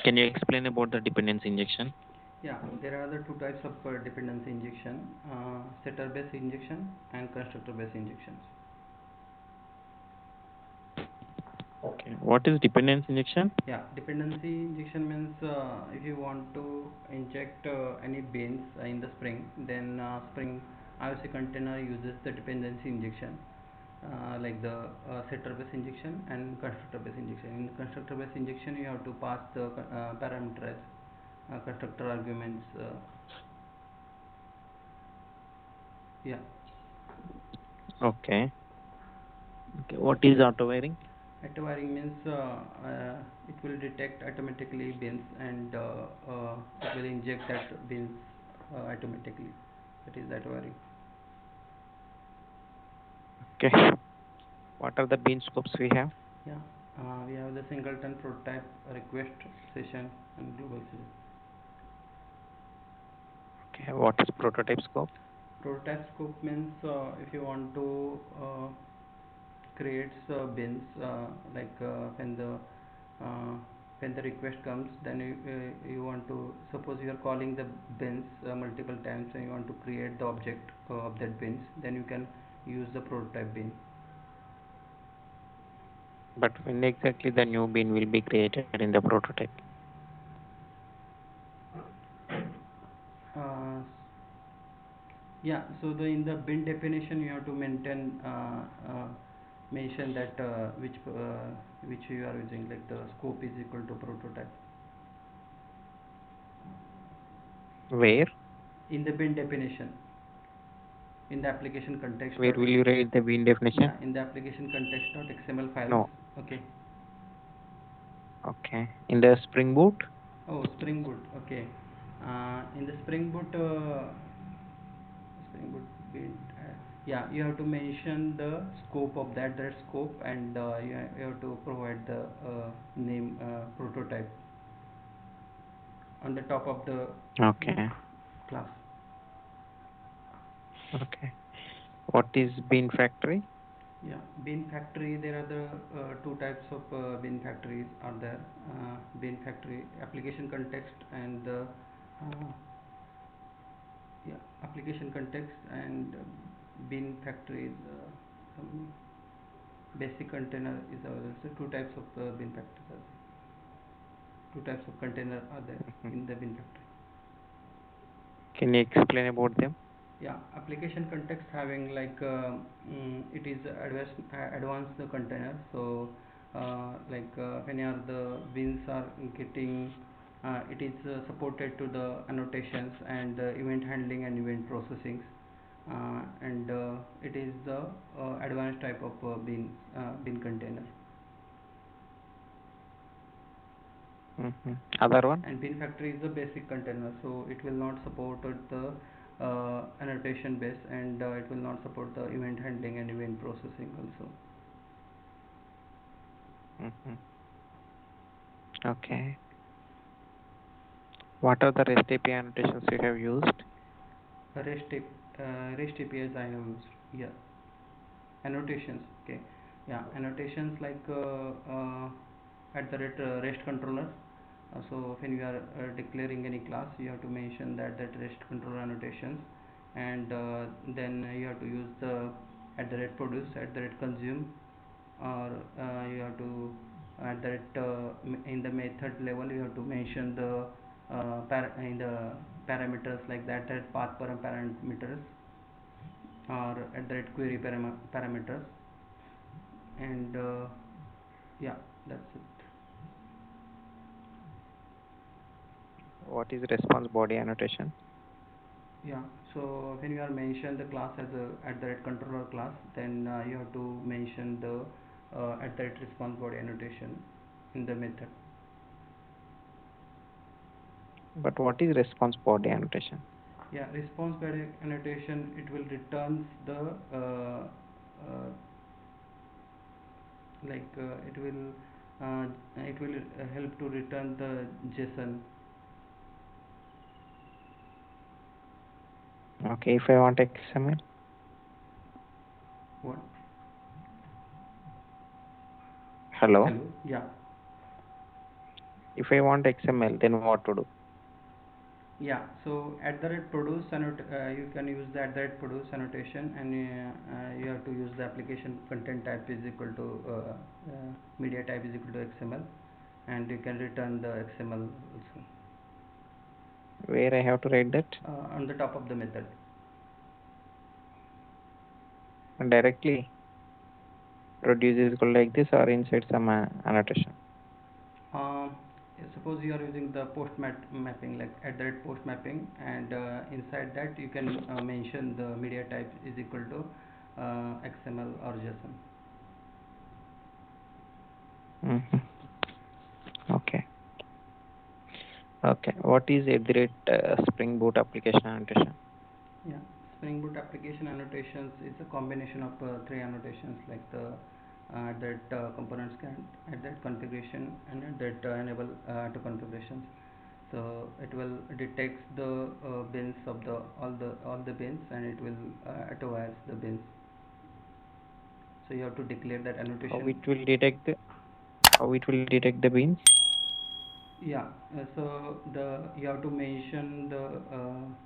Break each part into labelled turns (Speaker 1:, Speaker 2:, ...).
Speaker 1: Can you explain about the dependency injection?
Speaker 2: Yeah, there are the two types of dependency injection: setter-based injection and constructor-based injections.
Speaker 1: Okay. What is dependency injection?
Speaker 2: Yeah, dependency injection means if you want to inject any beans in the spring, then spring IOC container uses the dependency injection, like the setter-based injection and constructor-based injection. In constructor-based injection, you have to pass the parameters, constructor arguments. Yeah.
Speaker 1: Okay. Okay. What is auto wiring?
Speaker 2: Auto wiring means it will detect automatically bins and it will inject that bins automatically. That is auto wiring.
Speaker 1: Okay. What are the bean scopes we have?
Speaker 2: Yeah, we have the singleton prototype, request, session, and global session.
Speaker 1: Okay. What is prototype scope?
Speaker 2: Prototype scope means if you want to create bins, like uh, when the request comes, then you want to, suppose you are calling the bins multiple times and you want to create the object of that bins, then you can use the prototype bin.
Speaker 1: But when exactly the new bean will be created in the prototype?
Speaker 2: uh, yeah, so the in the bin definition you have to mention that which you are using, like the scope is equal to prototype.
Speaker 1: Where?
Speaker 2: In the bin definition, in the application context
Speaker 1: Where
Speaker 2: dot
Speaker 1: will you write the bean
Speaker 2: yeah,
Speaker 1: definition?
Speaker 2: in the application context dot xml files.
Speaker 1: No.
Speaker 2: Okay.
Speaker 1: Okay. In the Spring Boot?
Speaker 2: Oh, Spring Boot. Okay. In the Spring Boot bin, yeah, you have to mention the scope of that scope, and you have to provide the name prototype on the top of the
Speaker 1: Okay.
Speaker 2: class.
Speaker 1: Okay. What is bean factory?
Speaker 2: Yeah, bin factory. There are the two types of bin factories are there. Bin factory application context and the yeah, application context and bin factories. Some basic container is available. So two types of bin factories are there. Two types of container are there
Speaker 1: Mhm.
Speaker 2: in the bin factory.
Speaker 1: Can you explain about them?
Speaker 2: Yeah, application context having like it is advanced the container. So like when are the bins are getting it is supported to the annotations and event handling and event processing, and it is the advanced type of bin container.
Speaker 1: Other one?
Speaker 2: And bin factory is the basic container, so it will not support the annotation base, and it will not support the event handling and event processing also.
Speaker 1: Mhm. Okay. What are the REST API annotations you have used?
Speaker 2: REST APIs I have used. Yeah, annotations. Okay, yeah, annotations like at the rate REST controller. So when you are declaring any class, you have to mention that REST controller annotations, and then you have to use the at the rate produce, at the rate consume, or you have to at that in the method level you have to mention the in the parameters, like that path parameters, or at that query parameters, and yeah, that's it.
Speaker 1: What is response body annotation?
Speaker 2: Yeah, so when you are mention the class as a at the controller class, then you have to mention the at that response body annotation in the method.
Speaker 1: But what is response body annotation?
Speaker 2: Yeah, response body annotation, it will returns the like it will help to return the JSON.
Speaker 1: Okay, if I want XML.
Speaker 2: What?
Speaker 1: Hello.
Speaker 2: Hello. Yeah.
Speaker 1: If I want XML, then what to do?
Speaker 2: Yeah, so at the rate produce you can use the at the rate produce annotation, and you have to use the application content type is equal to media type is equal to XML, and you can return the XML also
Speaker 1: Where I have to write that?
Speaker 2: on the top of the method.
Speaker 1: Directly produce is equal like this or inside some annotation?
Speaker 2: Um, Suppose you are using the mapping like at the rate post mapping, and inside that you can mention the media type is equal to XML or JSON.
Speaker 1: Mm-hmm. Okay. Okay. What is at the rate Spring Boot application annotation?
Speaker 2: Yeah, Spring Boot application annotations is a combination of three annotations like the that components can at that configuration and at that enable to configurations. So it will detects the bins of the all the bins, and it will auto-wires the bins. So you have to declare that
Speaker 1: How
Speaker 2: annotation.
Speaker 1: it will detect the beans?
Speaker 2: Yeah, so the you have to mention the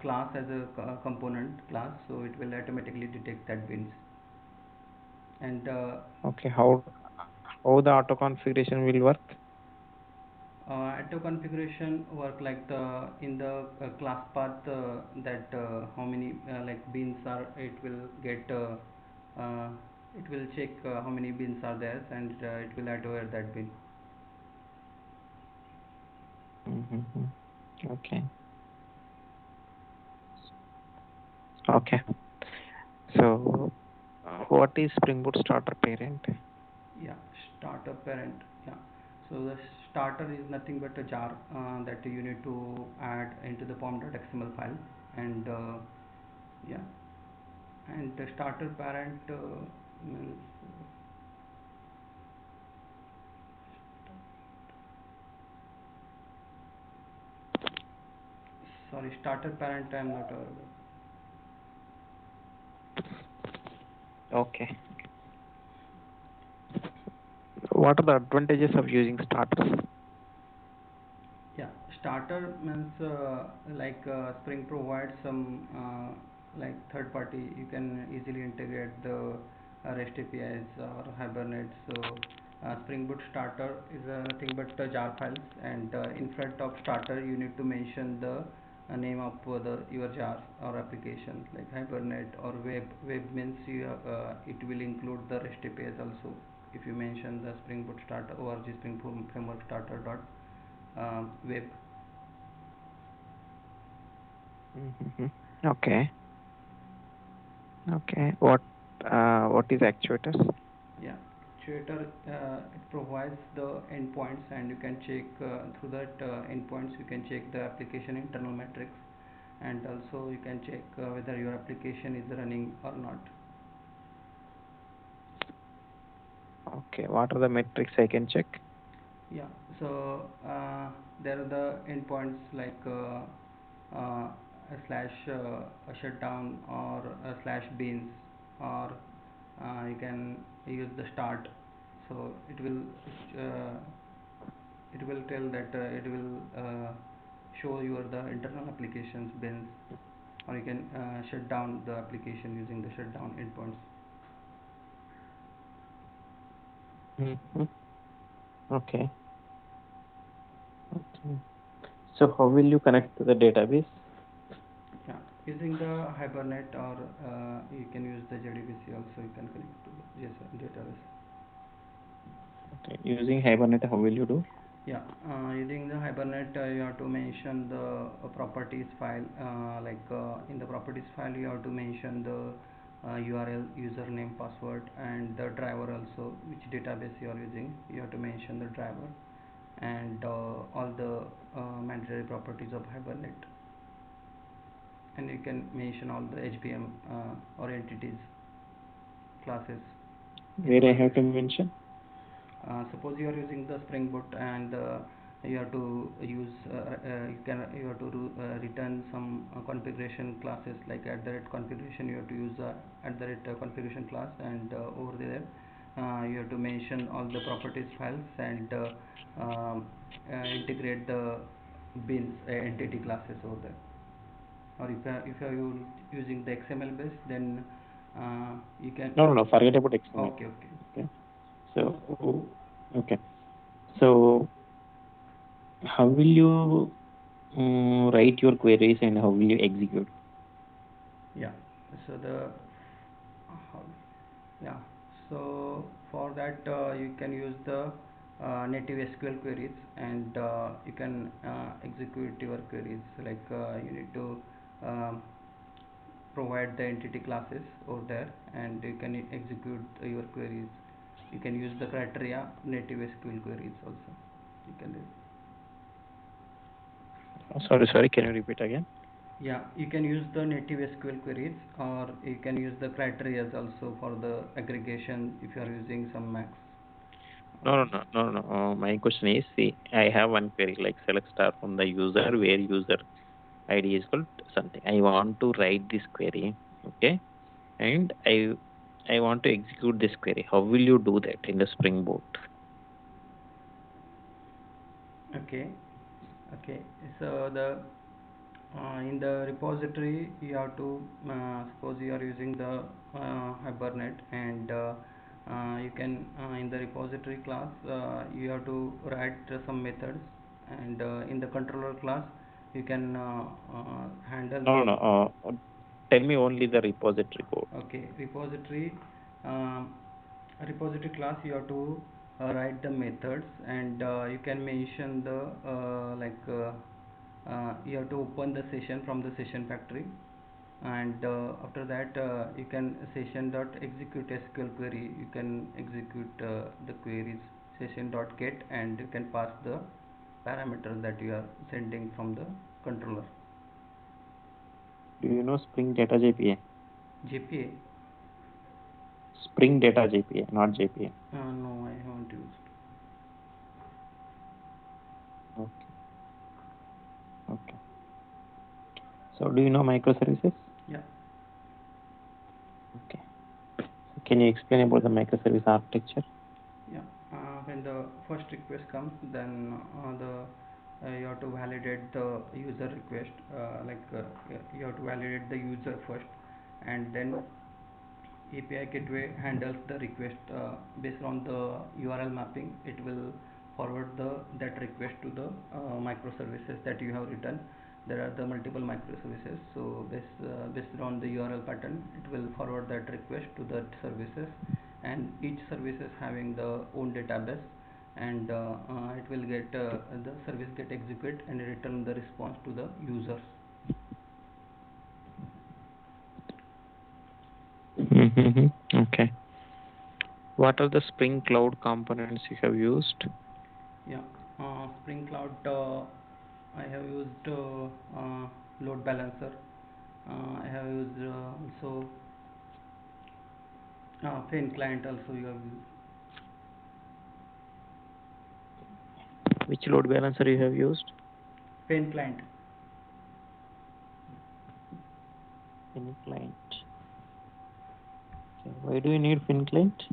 Speaker 2: class as a component class, so it will automatically detect that bins. And
Speaker 1: Okay. How the auto configuration will work?
Speaker 2: auto configuration work like the in the class path that how many like bins are, it will get uh, it will check how many bins are there, and it will auto that bin.
Speaker 1: Mm-hmm. Okay. Okay. So, what is Spring Boot starter parent?
Speaker 2: Yeah, starter parent. Yeah, so the starter is nothing but a jar that you need to add into the pom.xml file, and yeah, and the starter parent means sorry, starter parent I'm not aware about.
Speaker 1: Okay. What are the advantages of using starters?
Speaker 2: Yeah, starter means like Spring provides some like third party. You can easily integrate the REST APIs or Hibernate. So Spring Boot starter is nothing but jar files, and in front of starter you need to mention the name of the your jar or application like Hibernate or web. Web means it will include the REST APIs also. If you mention the Spring Boot starter or Spring Framework starter dot web.
Speaker 1: Mm-hmm. Okay. Okay. What is actuators?
Speaker 2: Yeah, Actuator it provides the endpoints, and you can check through that endpoints. You can check the application internal metrics, and also you can check whether your application is running or not.
Speaker 1: Okay. What are the metrics I can check?
Speaker 2: Yeah, so there are the endpoints like a slash a shutdown or a slash beans, or you can use the start. So uh, it will tell that it will show your the internal applications bins, or you can shut down the application using the shutdown endpoints.
Speaker 1: Mm-hmm. Okay. Okay. So how will you connect to the database?
Speaker 2: Yeah, using the Hibernate, or you can use the JDBC also. You can connect to the JSON database.
Speaker 1: Okay. Using Hibernate, how will you do?
Speaker 2: Yeah, using the Hibernate, you have to mention the properties file. In the properties file, you have to mention the URL, username, password, and the driver also, which database you are using. You have to mention the driver and all the mandatory properties of Hibernate, and you can mention all the HBM or entities classes in
Speaker 1: Where I
Speaker 2: one
Speaker 1: have to
Speaker 2: place.
Speaker 1: mention?
Speaker 2: Suppose you are using the Spring Boot, and you have to use you have to return some configuration classes like at the rate configuration. You have to use at the rate configuration class, and over there you have to mention all the properties files and integrate the bins entity classes over there. Or if you are using the XML base, then you can.
Speaker 1: No, forget about XML.
Speaker 2: Okay, okay.
Speaker 1: Okay. So, okay. So, how will you write your queries and how will you execute?
Speaker 2: Yeah. So how- yeah. So for that you can use the native SQL queries, and you can execute your queries like you need to um, provide the entity classes over there, and you can execute your queries. You can use the criteria native SQL queries also. You can do.
Speaker 1: Sorry, can you repeat again?
Speaker 2: Yeah, you can use the native SQL queries, or you can use the criteria also for the aggregation if you are using some Macs.
Speaker 1: No. My question is, see, I have one query like select star from the user where user ID is equal to something. I want to write this query, okay, and I want to execute this query. How will you do that in the Spring Boot?
Speaker 2: Okay, okay. So the in the repository you have to suppose you are using the Hibernate, and you can in the repository class you have to write some methods, and in the controller class you can handle
Speaker 1: No,
Speaker 2: the.
Speaker 1: no, tell me only the repository code.
Speaker 2: Okay, um, repository class you have to write the methods, and you can mention the you have to open the session from the session factory, and after that you can session dot execute SQL query. You can execute the queries session dot get, and you can pass the parameters that you are sending from the controller.
Speaker 1: Do you know Spring Data JPA?
Speaker 2: JPA?
Speaker 1: Spring Data JPA, not JPA.
Speaker 2: No, I haven't used.
Speaker 1: Okay. Okay. So, do you know microservices?
Speaker 2: Yeah.
Speaker 1: Okay. So can you explain about the microservice architecture?
Speaker 2: Yeah. When the first request comes, then you have to validate the user request. You have to validate the user first, and then API gateway handles the request based on the URL mapping. It will forward that request to the microservices that you have written. There are the multiple microservices, so based on the URL pattern, it will forward that request to the services, and each service is having the own database, and it will get the service get execute and return the response to the users.
Speaker 1: Okay. What are the Spring Cloud components you have used?
Speaker 2: Yeah, Spring Cloud. I have used load balancer. I have used also Fin client. Also, you have used
Speaker 1: Which load balancer you have used?
Speaker 2: Fin client.
Speaker 1: Fin client. Okay. Why do you need Fin client?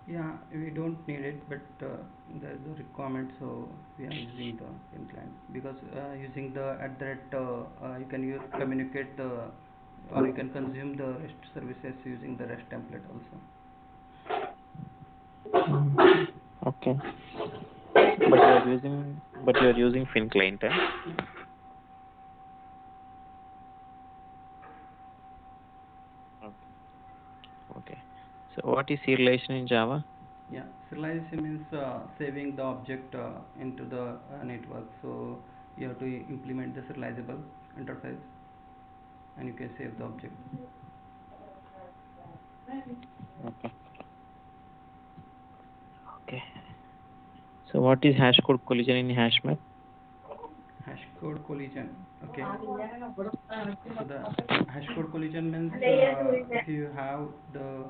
Speaker 2: Yeah, we don't need it, but there is a requirement, so we are using the Fin client, because using the at that you can communicate the, or you can consume the REST services using the REST template also.
Speaker 1: Okay. But you are using Fin client, eh? Okay. Okay. So what is serialization in Java?
Speaker 2: Yeah, serialization means saving the object into the network. So you have to implement the serializable interface, and you can save the object.
Speaker 1: Okay. Okay. So what is hash code collision in HashMap?
Speaker 2: Hash code collision. Okay. So the hash code collision means if you have the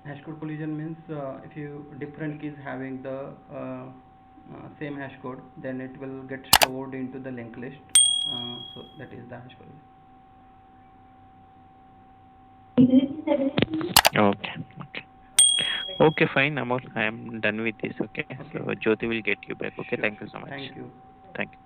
Speaker 2: hash code collision means if you different keys having the same hash code, then it will get stored into the linked list. So that is the hash code.
Speaker 1: Okay. Okay. Okay, fine, Amol. I am done with this. Okay. So
Speaker 2: Okay,
Speaker 1: Jyoti will get you back. Okay.
Speaker 2: sure,
Speaker 1: Thank you
Speaker 2: sure.
Speaker 1: so much.
Speaker 2: Thank you.
Speaker 1: Thank you.